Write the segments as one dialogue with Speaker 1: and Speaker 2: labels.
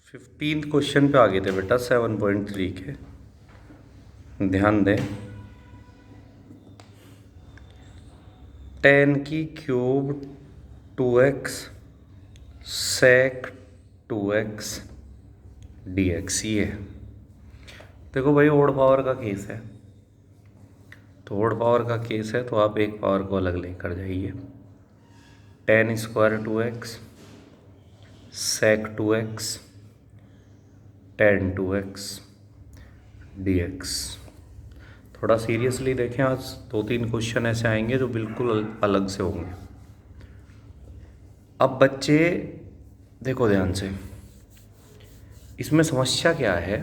Speaker 1: 15th question पे आ गए थे बेटा 7.3 के। ध्यान दें, 10 की cube 2x sec 2x dx ये है। देखो भाई, ओड पावर का केस है, तो ओड पावर का केस है तो आप एक पावर को अलग लेकर जाइए। 10 square 2x sec 2x tan 2x dx। थोड़ा सीरियसली देखें, आज 2-3 क्वेश्चन ऐसे आएंगे जो बिल्कुल अलग से होंगे। अब बच्चे देखो ध्यान से, इसमें समस्या क्या है।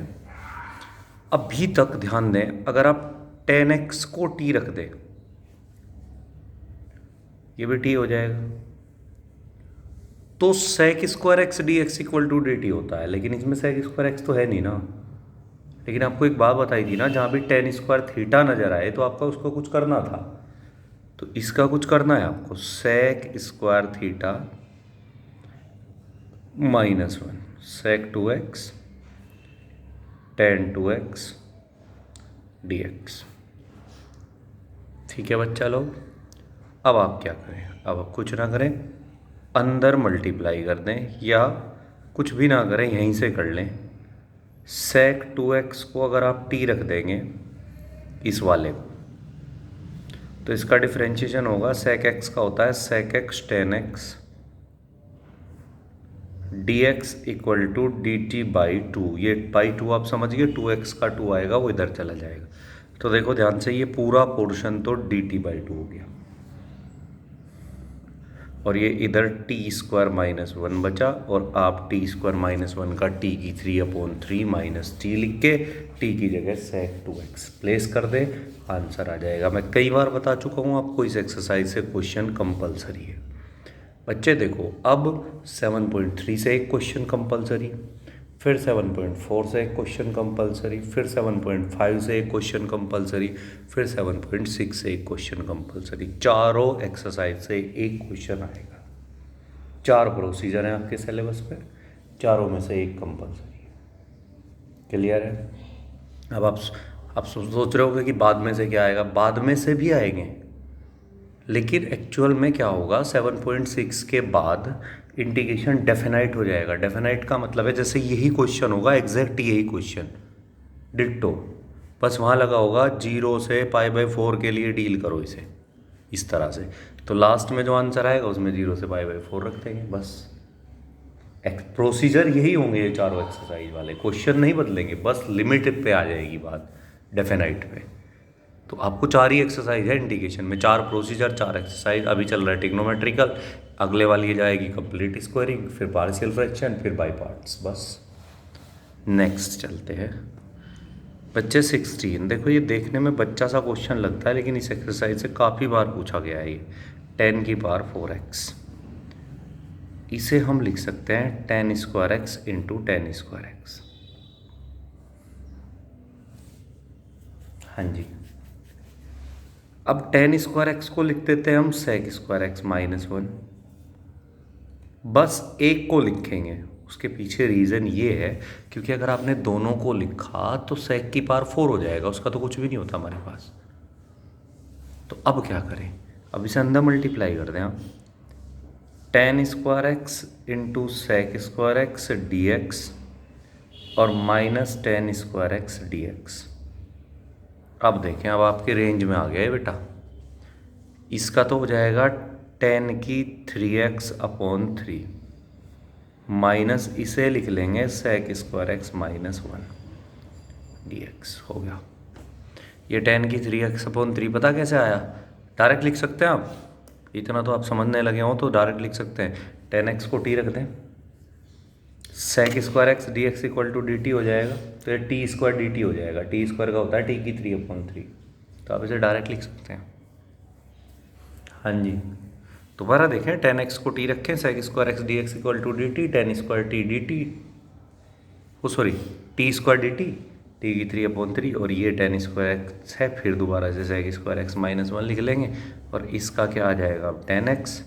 Speaker 1: अभी तक ध्यान दें, अगर आप 10x को t रख दें, ये भी t हो जाएगा, तो sec square x d x equal to d t होता है। लेकिन इसमें sec स्क्वायर एक्स तो है नहीं ना। लेकिन आपको एक बात बताई थी ना, जहाँ भी tan स्क्वायर थीटा नजर आए तो आपका उसको कुछ करना था, तो इसका कुछ करना है आपको। sec square theta -1 sec 2x tan 2x dx। ठीक है बच्चा लोग, अब आप क्या करें, अब आप कुछ ना करें, अंदर मल्टीप्लाई कर दें, या कुछ भी ना करें, यहीं से कर लें। sec 2x को अगर आप t रख देंगे इस वाले को, तो इसका डिफरेंशिएशन होगा, sec x का होता है sec x tan x dx equal to d t by 2। ये बाई 2 आप समझिए, 2x का 2 आएगा वो इधर चला जाएगा। तो देखो ध्यान से, ये पूरा पोर्शन तो डी टी बाई 2 हो गया, और ये इधर टी स्क्वायर -1 बचा, और आप टी स्क्वायर -1 का टी की 3/3 माइनस टी लिख के टी की जगह sec 2x प्लेस कर दे, आंसर आ जाएगा। मैं कई बार बता चुका हूँ आपको, इस एक्सरसाइज से क्वेश्चन कंपलसरी है। बच्चे देखो, अब 7.3 से एक क्वेश्चन कंपलसरी, फिर 7.4 से एक क्वेश्चन कंपलसरी, फिर 7.5 से एक क्वेश्चन कंपलसरी, फिर 7.6 से एक क्वेश्चन कंपलसरी। चारों एक्सरसाइज से एक क्वेश्चन आएगा। 4 प्रोसीजर हैं आपके सिलेबस पे, चारों में से एक कंपलसरी है। क्लियर है? अब आप सोच रहे होगे कि बाद में से क्या आएगा। बाद में से भी आएंगे, लेकिन एक्चुअल में क्या होगा, 7.6 के बाद इंटीग्रेशन डेफिनाइट हो जाएगा। डेफिनाइट का मतलब है जैसे यही क्वेश्चन होगा, एग्जैक्ट यही क्वेश्चन डिट्टो, बस वहाँ लगा होगा 0 से π/4 के लिए डील करो इसे इस तरह से। तो लास्ट में जो आंसर आएगा उसमें 0 से π/4 रख देंगे, बस। प्रोसीजर यही होंगे ये चारों एक्सरसाइज वाले, क्वेश्चन नहीं बदलेंगे, बस लिमिट पे आ जाएगी बात, डेफिनाइट पे। तो आपको 4 ही एक्सरसाइज है इंटीग्रेशन में, 4 प्रोसीजर 4 एक्सरसाइज। अभी चल रहा है ट्रिग्नोमेट्रिकल, अगले वाली जाएगी कंप्लीट स्क्वायरिंग, फिर पार्शियल फ्रैक्शन, फिर बाय पार्ट्स, बस। नेक्स्ट चलते हैं बच्चे 16। देखो, ये देखने में बच्चा सा क्वेश्चन लगता है, लेकिन इस एक्सरसाइज से काफ़ी बार पूछा गया है ये। 10 की पावर 4x, इसे हम लिख सकते हैं tan square x into tan square x. हाँ जी, अब tan स्क्वायर एक्स को लिख देते हैं हम sec स्क्वायर एक्स -1। बस एक को लिखेंगे, उसके पीछे रीज़न ये है क्योंकि अगर आपने दोनों को लिखा तो sec की पावर 4 हो जाएगा, उसका तो कुछ भी नहीं होता हमारे पास। तो अब क्या करें, अब इसे अंदर मल्टीप्लाई कर दें आप। tan square x into sec square x d x और minus tan square x d x. अब देखें, अब आपके रेंज में आ गया है बेटा। इसका तो हो जाएगा tan की 3x/3 माइनस इसे लिख लेंगे sec स्क्वायर एक्स -1 dx। हो गया। ये tan की 3x/3 पता कैसे आया, डायरेक्ट लिख सकते हैं आप। इतना तो आप समझने लगे हो तो डायरेक्ट लिख सकते हैं। tan x को t रख दें, sec square x d x equal to d t हो जाएगा, तो ये टी स्क्वायर डी टी हो जाएगा। टी स्क्वायर का होता है टी की 3/3, तो आप इसे डायरेक्ट लिख सकते हैं। हाँ जी, दोबारा देखें, tan x को t रखें, sec square x d x equal to d t, tan square t d t, oh sorry t square d t, t की 3/3, और ये tan स्क्वायर एक्स है, फिर दोबारा से sec स्क्वायर एक्स -1 लिख लेंगे, और इसका क्या आ जाएगा अब tan x,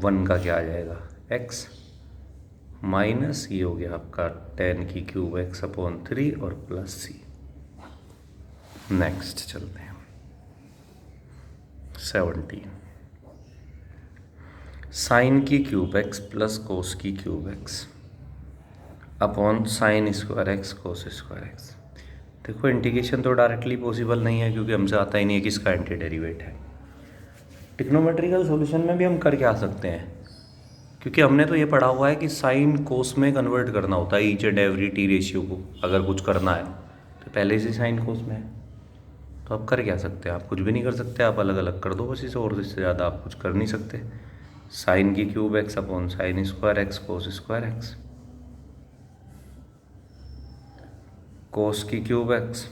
Speaker 1: 1 का क्या आ जाएगा x, माइनस ये हो गया आपका टेन की क्यूब एक्स अपॉन 3 और प्लस सी। नेक्स्ट चलते हैं 17, साइन की क्यूब एक्स प्लस कोस की cube x upon sine square x cos square x. देखो इंटीग्रेशन तो डायरेक्टली पॉसिबल नहीं है क्योंकि हमसे आता ही नहीं है कि इसका एंटी डेरिवेट है। ट्रिग्नोमेट्रिकल सॉल्यूशन में भी हम कर क्या सकते हैं, क्योंकि हमने तो ये पढ़ा हुआ है कि साइन कोस में कन्वर्ट करना होता है each and every T ratio को। अगर कुछ करना है तो पहले से साइन कोस में है, तो आप कर क्या सकते हैं? आप कुछ भी नहीं कर सकते, आप अलग अलग कर दो बस इसे, और इससे ज़्यादा आप कुछ कर नहीं सकते। साइन की cube x upon sine square x cos square x, cos की cube x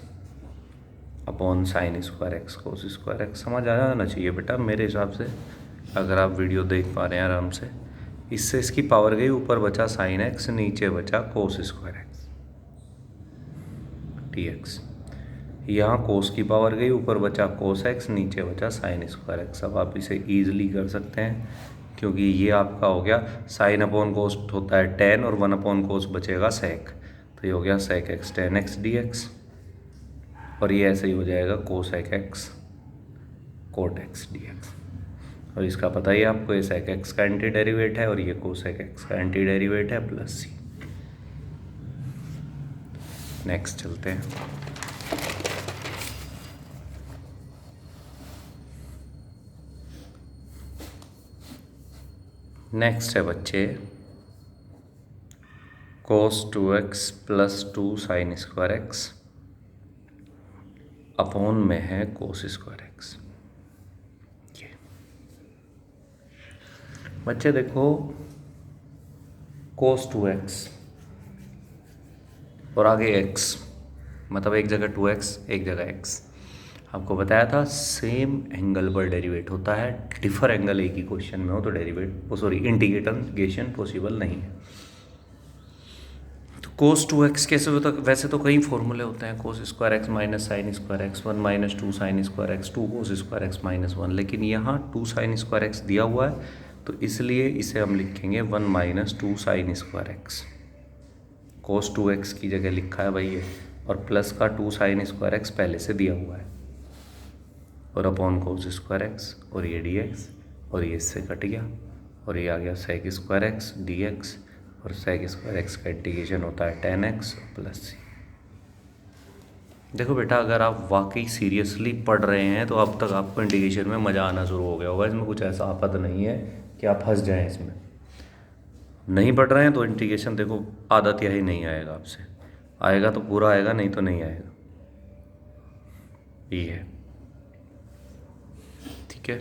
Speaker 1: upon sine square x cos square x. समझ आ जाना चाहिए बेटा मेरे हिसाब से, अगर आप वीडियो देख पा रहे हैं आराम से। इससे इसकी पावर गई, ऊपर बचा साइन एक्स, नीचे बचा कोस स्क्वायर एक्स टी एक्स। यहाँ कोस की पावर गई, ऊपर बचा कोस एक्स, नीचे बचा साइन स्क्वायर एक्स। अब आप इसे ईजिली कर सकते हैं क्योंकि ये आपका हो गया साइन अपॉन कोस होता है टेन और 1 अपॉन कोस बचेगा सेक, तो ये हो गया sec x tan x d x, और ये ऐसे ही हो जाएगा cosec x cot x d x. और इसका पता ही आपको, ये सेक एक्स का एंटी डेरिवेट है और ये कोसेक एक्स का एंटी डेरिवेट है प्लस सी। नेक्स्ट चलते हैं नेक्स्ट है बच्चे cos 2x plus 2 sine square x upon में है कोस स्क्वायर एक्स। ये बच्चे देखो कोस 2x और आगे x, मतलब एक जगह 2x एक जगह x। आपको बताया था सेम एंगल पर डेरिवेट होता है, डिफर एंगल एक ही क्वेश्चन में हो तो डेरिवेट इंटीग्रेशन पॉसिबल नहीं है। तो कोस 2x कैसे होता है? वैसे तो कई फॉर्मूले होते हैं, कोस square x minus sign square x 1 minus 2 sine square x 2 कोस स्क्वायर एक्स माइनस 1, लेकिन यहाँ 2 साइन स्क्वायर एक्स दिया हुआ है तो इसलिए इसे हम लिखेंगे 1 माइनस 2 साइन स्क्वायर एक्स। कोस 2x की जगह लिखा है भाई ये, और प्लस का 2 साइन स्क्वायर एक्स पहले से दिया हुआ है, और अपॉन कोस स्क्वायर एक्स, और ये डी एक्स, और ये इससे कट गया, और ये आ गया sec square x d x, और सेक स्क्वायर एक्स का इंटीग्रेशन होता है टेन एक्स प्लस सी। देखो बेटा अगर आप वाकई सीरियसली पढ़ रहे हैं तो अब तक आपको इंटीग्रेशन में मज़ा आना शुरू हो गया होगा। इसमें कुछ ऐसा आपद नहीं है कि आप फंस जाएं इसमें। नहीं पढ़ रहे हैं तो इंटीग्रेशन देखो आदत यही नहीं आएगा आपसे, आएगा तो पूरा आएगा, नहीं तो नहीं आएगा। ये है, ठीक है।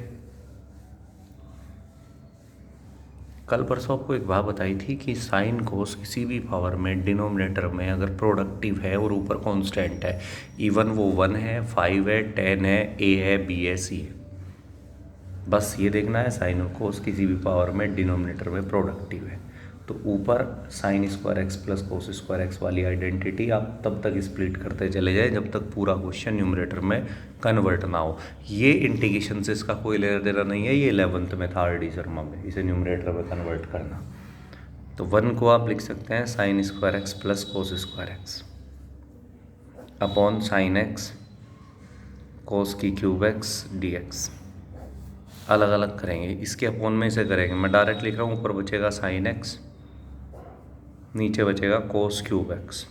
Speaker 1: कल परसों आपको एक बात बताई थी कि साइन कोस किसी भी पावर में डिनोमिनेटर में अगर प्रोडक्टिव है और ऊपर कांस्टेंट है, इवन वो 1 है 5 है 10 है ए है बी है सी है, बस ये देखना है साइन और कोस किसी भी पावर में डिनोमिनेटर में प्रोडक्टिव है, तो ऊपर sign square x plus cos square x वाली आइडेंटिटी आप तब तक स्प्लिट करते चले जाए जब तक पूरा क्वेश्चन न्यूमरेटर में कन्वर्ट ना हो। ये इंटीग्रेशन से इसका कोई लेना देना नहीं है, ये 11th में था RD शर्मा में, इसे न्यूमरेटर में कन्वर्ट करना। तो 1 को आप लिख सकते हैं sine square x plus cos square x upon sine x cos की क्यूब एक्स डी एक्स। अलग अलग करेंगे, इसके अपॉन में इसे करेंगे, मैं डायरेक्ट लिख रहा हूँ, ऊपर बचेगा साइन एक्स, नीचे बचेगा कोस क्यूब एक्स।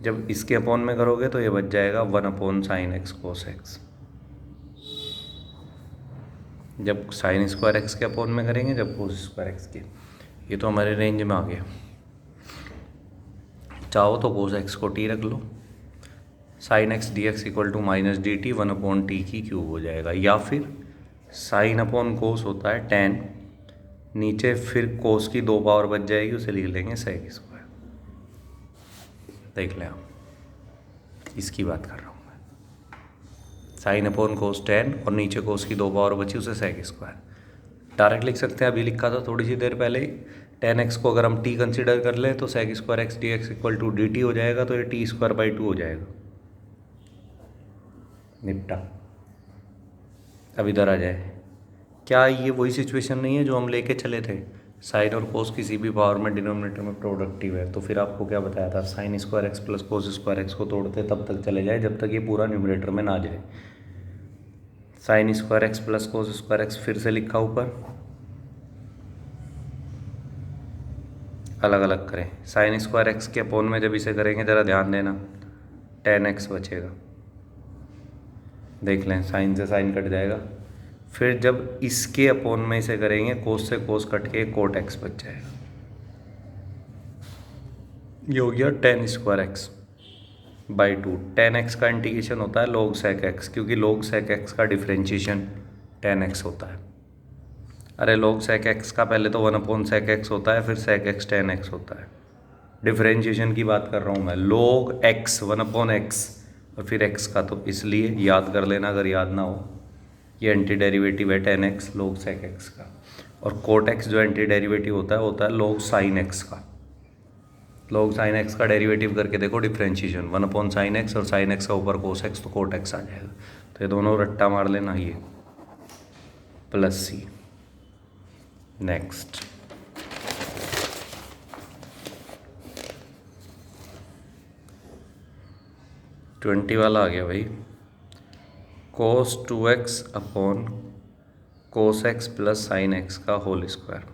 Speaker 1: जब इसके अपॉन में करोगे तो ये बच जाएगा 1 upon sine x cos x. जब साइन स्क्वायर एक्स के अपॉन में करेंगे, जब कोस स्क्वायर एक्स के, ये तो हमारे रेंज में आ गया। चाहो तो कोस एक्स को टी रख लो, sine x d x equal to minus d t 1 upon t की क्यूब हो जाएगा, या फिर साइन अपॉन कोस होता है 10, नीचे फिर कोस की 2 पावर बच जाएगी, उसे लिख लेंगे सेक स्क्वायर। देख लें आप, इसकी बात कर रहा हूँ मैं, साइन अपॉन कोस 10 और नीचे कोस की 2 पावर बची, उसे सेक स्क्वायर डायरेक्ट लिख सकते हैं। अभी लिखा था थोड़ी सी देर पहले, 10x को अगर हम t कंसिडर कर लें तो sec square x d x equal to d t हो जाएगा, तो ये टी स्क्वायर बाई 2 हो जाएगा, निपटा। अब इधर आ जाए, क्या ये वही सिचुएशन नहीं है जो हम लेके चले थे साइन और कोस किसी भी पावर में डिनोमिनेटर में प्रोडक्टिव है, तो फिर आपको क्या बताया था, sign square x plus cos square x को तोड़ते तब तक चले जाए जब तक ये पूरा न्यूमरेटर में ना जाए। Sign square x plus cos square x फिर से लिखा ऊपर, अलग अलग करें। साइन स्क्वायर एक्स के अपोन में जब इसे करेंगे ज़रा ध्यान देना, टेन एक्स बचेगा। देख लें, साइन से साइन कट जाएगा। फिर जब इसके अपोन में इसे करेंगे, कोस से कोस कट के कोट एक्स बच जाएगा। ये हो गया ten square x by 2। Ten x का इंटीग्रेशन होता है log sec x, क्योंकि log sec x का डिफ्रेंशिएशन टेन एक्स होता है। अरे log sec x का पहले तो 1/sec x होता है, फिर sec x टेन एक्स होता है। डिफ्रेंशिएशन की बात कर रहा हूँ मैं, log x 1/x और फिर x का, तो इसलिए याद कर लेना अगर याद ना हो। ये एंटी डेरिवेटिव है ten x log sec x का, और कोट x जो एंटी डेरिवेटिव होता है log sin x का। log sin x का डेरिवेटिव करके देखो, डिफ्रेंशिएशन 1/sin x और sin x का ऊपर cos x, तो कोट x आ जाएगा। तो ये दोनों रट्टा मार लेना, ये प्लस सी। नेक्स्ट, ट्वेंटी वाला आ गया भाई, cos 2x upon cos x plus sin x का होल स्क्वायर।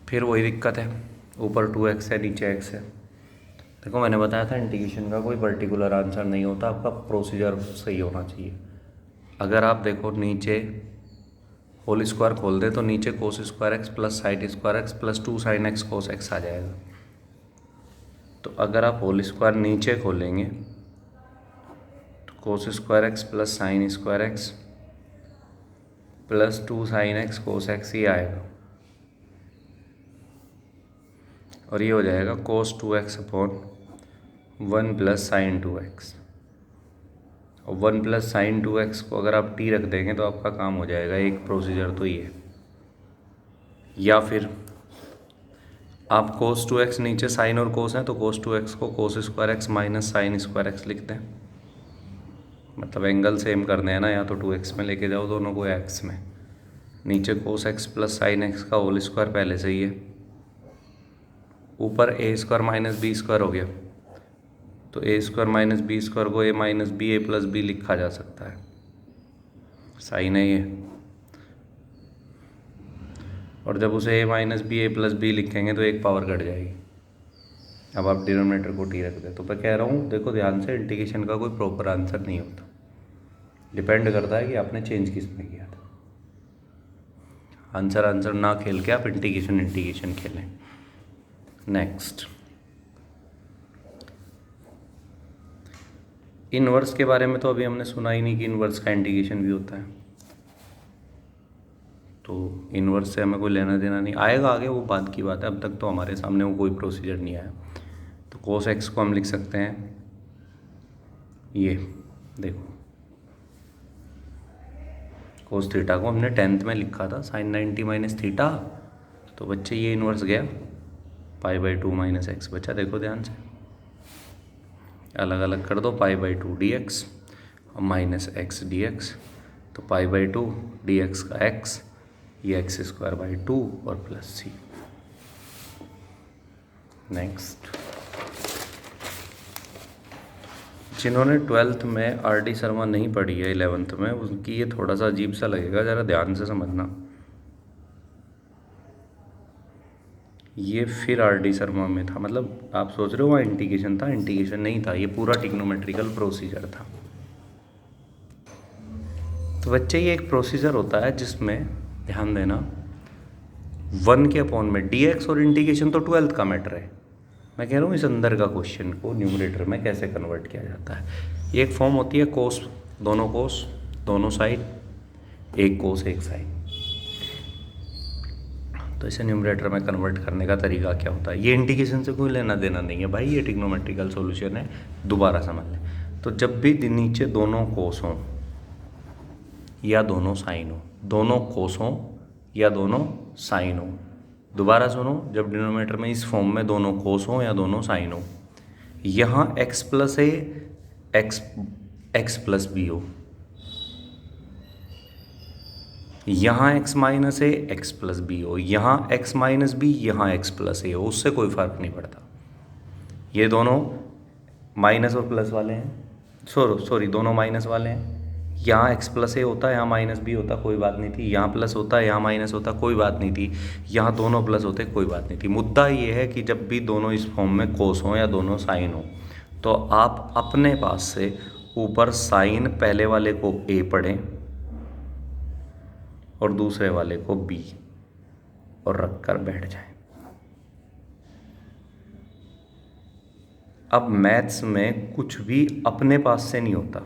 Speaker 1: फिर वही दिक्कत है, ऊपर 2x है नीचे x है। देखो मैंने बताया था इंटीग्रेशन का कोई पर्टिकुलर आंसर नहीं होता, आपका प्रोसीजर सही होना चाहिए। अगर आप देखो नीचे होल स्क्वायर खोल दे तो नीचे cos square x plus sine square x plus 2 sin x cos x आ जाएगा। तो अगर आप होल स्क्वायर नीचे खोलेंगे तो cos square x plus sine square x plus 2 sin x cos x ही आएगा, और ये हो जाएगा cos 2x upon 1 plus sign 2x। और 1 प्लस साइन 2x को अगर आप t रख देंगे तो आपका काम हो जाएगा। एक प्रोसीजर तो ये है, या फिर आप cos 2x नीचे साइन और कोस हैं तो cos 2x को cos square x minus sign square x लिख दें, मतलब एंगल सेम करने हैं ना, या तो 2x में लेके जाओ दोनों को x में। नीचे cos x plus sign x का होल स्क्वायर पहले से ही है, ऊपर ए स्क्वायर माइनस बी स्क्वायर हो गया, तो ए स्क्वायर माइनस बी स्क्वायर को ए माइनस बी ए प्लस बी लिखा जा सकता है, साइन है ये। और जब उसे ए माइनस बी ए प्लस बी लिखेंगे तो एक पावर कट जाएगी। अब आप डिनोमिनेटर को टी रख दें। तो मैं कह रहा हूँ देखो ध्यान से, इंटीग्रेशन का कोई प्रॉपर आंसर नहीं होता, डिपेंड करता है कि आपने चेंज किस में किया था। आंसर ना खेल के आप इंटीग्रेशन खेलें। नेक्स्ट, इनवर्स के बारे में तो अभी हमने सुना ही नहीं कि इनवर्स का इंटीग्रेशन भी होता है, तो इनवर्स से हमें कोई लेना देना नहीं, आएगा आगे वो बात की बात है। अब तक तो हमारे सामने वो कोई प्रोसीजर नहीं आया। तो कोस एक्स को हम लिख सकते हैं, ये देखो कोस थीटा को हमने 10th में लिखा था साइन 90 माइनस थीटा, तो बच्चे ये इनवर्स गया, पाई/2 माइनस एक्स बचा। देखो ध्यान से, अलग अलग कर दो, पाई/2 dx और माइनस एक्स dx, तो पाई/2 dx का x, ये x²/2 और प्लस सी। नेक्स्ट, जिन्होंने 12th में आर.डी. शर्मा नहीं पढ़ी है 11th में, उनकी ये थोड़ा सा अजीब सा लगेगा, ज़रा ध्यान से समझना। ये फिर आर.डी. शर्मा में था, मतलब आप सोच रहे हो वहाँ इंटीग्रेशन था, इंटीग्रेशन नहीं था, ये पूरा ट्रिग्नोमेट्रिकल प्रोसीजर था। तो बच्चे ये एक प्रोसीजर होता है जिसमें ध्यान देना, 1 के अपॉन में dx, और इंटीग्रेशन तो 12th का मैटर है। मैं कह रहा हूँ इस अंदर का क्वेश्चन को न्यूमरेटर में कैसे कन्वर्ट किया जाता है। ये एक फॉर्म होती है कोस दोनों साइड, एक कोस एक साइन। तो इसे न्यूमरेटर में कन्वर्ट करने का तरीका क्या होता है, ये इंटीग्रेशन से कोई लेना देना नहीं है भाई, ये ट्रिग्नोमेट्रिकल सॉल्यूशन है, दोबारा समझ लें। तो जब भी नीचे दोनों कोस हों या दोनों साइन हो, दोनों कोस हों या दोनों साइन हो, दोबारा सुनो, जब डिनोमिनेटर में इस फॉर्म में दोनों कोस हो या दोनों साइन हो, यहाँ x प्लस ए x प्लस बी हो, यहाँ x minus a x plus B हो, यहाँ x माइनस बी, यहाँ x प्लस ए हो, उससे कोई फ़र्क नहीं पड़ता। ये दोनों माइनस और प्लस वाले हैं, सॉरी दोनों माइनस वाले हैं। यहाँ x प्लस ए होता है, यहाँ माइनस बी होता, कोई बात नहीं थी। यहाँ प्लस होता है, यहाँ माइनस होता, कोई बात नहीं थी। यहाँ दोनों प्लस होते, कोई बात नहीं थी। मुद्दा ये है कि जब भी दोनों इस फॉर्म में कोस हों या दोनों साइन हो, तो आप अपने पास से ऊपर साइन पहले वाले को ए पढ़ें और दूसरे वाले को बी, और रख कर बैठ जाएं। अब मैथ्स में कुछ भी अपने पास से नहीं होता।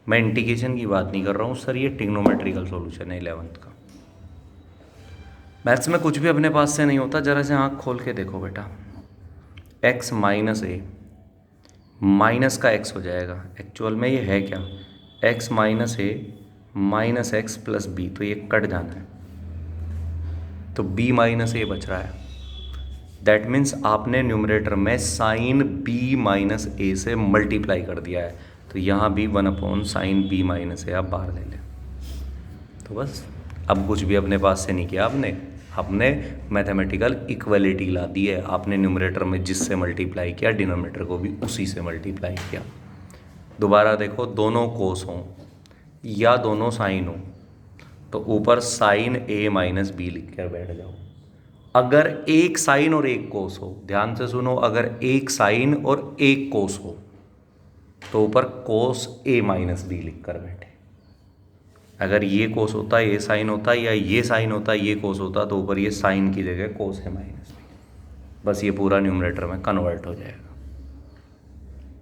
Speaker 1: मैं इंटीग्रेशन की बात नहीं कर रहा हूँ सर, ये ट्रिग्नोमेट्रिकल सॉल्यूशन है 11th का। मैथ्स में कुछ भी अपने पास से नहीं होता। जरा से आँख खोल के देखो बेटा, x माइनस ए माइनस का x हो जाएगा। एक्चुअल में ये है क्या, x माइनस ए माइनस एक्स प्लस बी, तो ये कट जाना है, तो b माइनस ए बच रहा है। दैट मीन्स आपने न्यूमरेटर में साइन b माइनस ए से मल्टीप्लाई कर दिया है, तो यहाँ भी 1 साइन b माइनस ए आप बाहर ले लें। तो बस, अब कुछ भी अपने पास से नहीं किया आपने मैथमेटिकल इक्वलिटी ला दी है। आपने न्यूमरेटर में जिससे मल्टीप्लाई किया, डिनोमिनेटर को भी उसी से मल्टीप्लाई किया। दोबारा देखो, दोनों कोस हों या दोनों साइन हो, तो ऊपर साइन ए माइनस बी लिख कर बैठ जाओ। अगर एक साइन और एक कोस हो, ध्यान से सुनो, अगर एक साइन और एक कोस हो, तो ऊपर कोस ए माइनस बी लिख कर बैठे। अगर ये कोस होता, ये साइन होता, या ये साइन होता, ये कोस होता, तो ऊपर ये साइन की जगह कोस ए माइनस बी। बस ये पूरा न्यूमरेटर में कन्वर्ट हो जाएगा।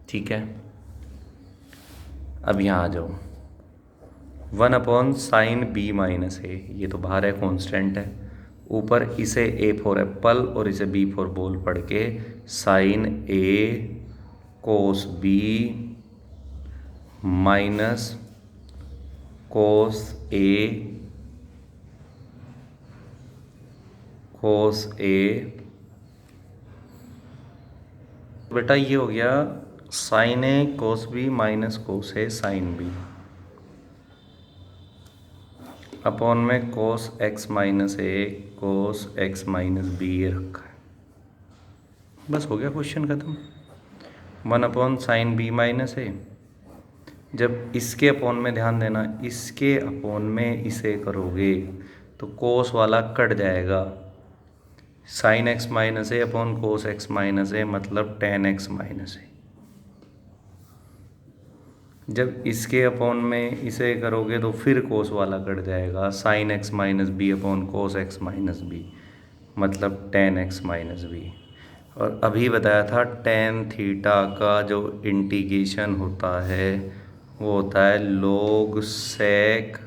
Speaker 1: ठीक है, अब यहाँ आ जाओ। 1 साइन बी माइनस ए, ये तो बाहर है, कॉन्स्टेंट है। ऊपर इसे ए फॉर एप्पल और इसे बी फॉर बॉल पढ़ के साइन ए कोस बी माइनस कोस ए बेटा ये हो गया साइन ए कोस बी माइनस कोस ए साइन बी अपॉन में कोस एक्स माइनस ए कोस एक्स माइनस बी ये रखा है। बस हो गया क्वेश्चन खत्म। 1 साइन बी माइनस ए, जब इसके अपॉन में ध्यान देना, इसके अपॉन में इसे करोगे तो कोस वाला कट जाएगा। साइन एक्स माइनस ए अपॉन कोस एक्स माइनस ए मतलब टेन एक्स माइनस ए। जब इसके अपॉन में इसे करोगे तो फिर कोस वाला कट जाएगा। Sine x minus b upon cos x minus b मतलब टेन एक्स माइनस बी। और अभी बताया था टेन थीटा का जो इंटीग्रेशन होता है वो होता है log sec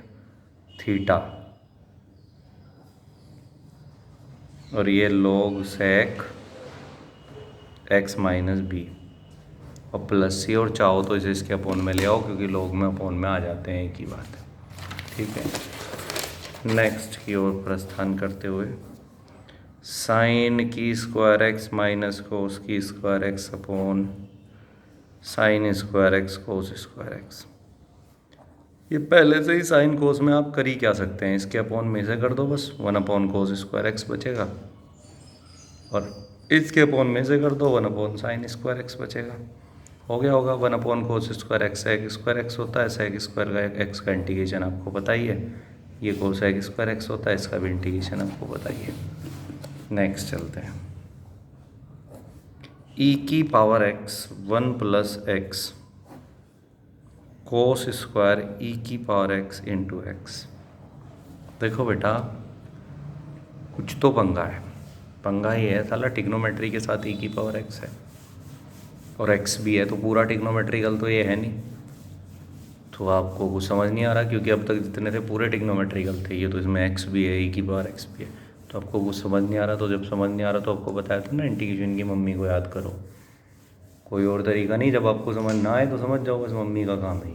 Speaker 1: थीटा, और ये log sec x minus b और प्लस सी, और चाहो तो इसे इसके अपॉन में ले आओ क्योंकि log में अपॉन में आ जाते हैं, एक ही बात है। ठीक है, नेक्स्ट की ओर प्रस्थान करते हुए साइन की स्क्वायर एक्स माइनस कोस की square x upon sine square x cos square x. ये पहले से ही साइन कोस में आप कर ही क्या सकते हैं, इसके अपॉन में से कर दो, बस 1 कोस स्क्वायर एक्स बचेगा, और इसके अपॉन में से कर दो 1 साइन स्क्वायर एक्स बचेगा। हो गया होगा। 1 cos square x sec square x होता है, सेक स्क्वायर का एक्स का इंटीग्रेशन आपको पता ही है। ये कोसेक स्क्वायर एक्स होता है, इसका भी इंटीग्रेशन आपको पता ही है। नेक्स्ट चलते हैं। ई की power x 1 plus x cos square e की पावर एक्स इंटू एक्स। देखो बेटा, कुछ तो पंगा है। पंगा ये है साला ट्रिग्नोमेट्री के साथ ई की पावर एक्स है और एक्स भी है, तो पूरा ट्रिग्नोमेट्रिकल तो ये है नहीं। तो आपको कुछ समझ नहीं आ रहा क्योंकि अब तक जितने थे पूरे ट्रिग्नोमेट्रिकल थे, ये तो इसमें एक्स भी है, ई की पावर एक्स भी है, तो आपको कुछ समझ नहीं आ रहा। तो जब समझ नहीं आ रहा तो आपको बताया था ना, इंटीग्रेशन की मम्मी को याद करो, कोई और तरीका नहीं। जब आपको समझ ना आए तो समझ जाओ, बस मम्मी का काम है।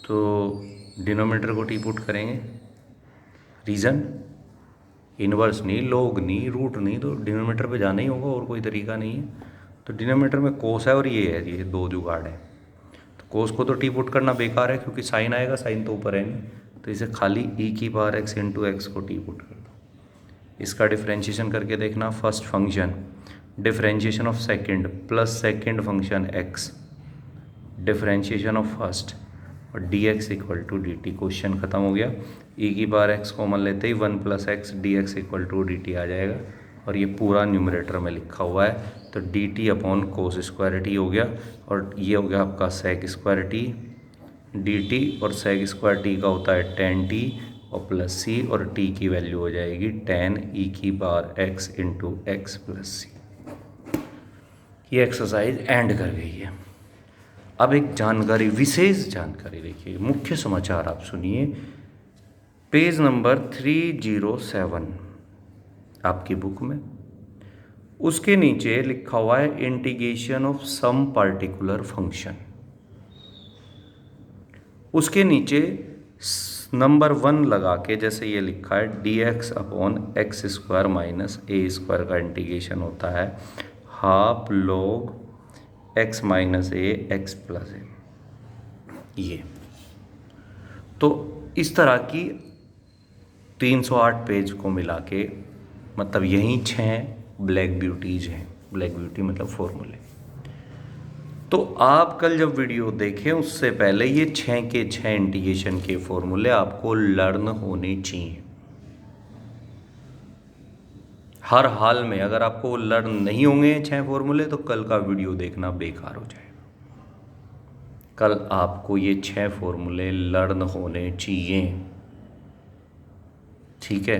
Speaker 1: तो डिनोमिनेटर को टी पुट करेंगे, रीज़न इनवर्स नहीं, लॉग नहीं, रूट नहीं, तो डिनोमिनेटर पे जाना ही होगा, और कोई तरीका नहीं है। तो डिनोमिनेटर में कोस है और ये है, ये दो जुगाड़ है। तो कोस को तो टी पुट करना बेकार है क्योंकि साइन आएगा, साइन तो ऊपर है नहीं, तो इसे खाली e की पावर x इंटू एक्स को t पुट कर दो। इसका डिफ्रेंशिएशन करके देखना, first function differentiation of second plus second function x differentiation of first और dx equal to dt। Question खत्म हो गया। e की पावर x कॉमन लेते ही 1 plus x dx equal to dt आ जाएगा और ये पूरा न्यूमरेटर में लिखा हुआ है, तो dt upon cos square T हो गया और ये हो गया आपका सेक स्क्वायर टी dt, और सेक स्क्वायर टी का होता है tan t और प्लस सी, और t की वैल्यू हो जाएगी tan e की power x into x plus c. ये एक्सरसाइज एंड कर गई है। अब एक जानकारी, विशेष जानकारी देखिए, मुख्य समाचार आप सुनिए। पेज नंबर 307 आपकी बुक में, उसके नीचे लिखा हुआ है integration of some particular function. उसके नीचे नंबर 1 लगा के जैसे ये लिखा है dx upon x square minus a square का इंटीग्रेशन होता है half log x minus a x plus a. ये तो इस तरह की 308 पेज को मिला के, मतलब यही 6 ब्लैक ब्यूटीज हैं। ब्लैक ब्यूटी मतलब फॉर्मूले। तो आप कल जब वीडियो देखें उससे पहले ये 6 के 6 इंटीग्रेशन के फॉर्मूले आपको लर्न होने चाहिए हर हाल में। अगर आपको लर्न नहीं होंगे 6 फॉर्मूले तो कल का वीडियो देखना बेकार हो जाएगा। कल आपको ये 6 फॉर्मूले लर्न होने चाहिए, ठीक है।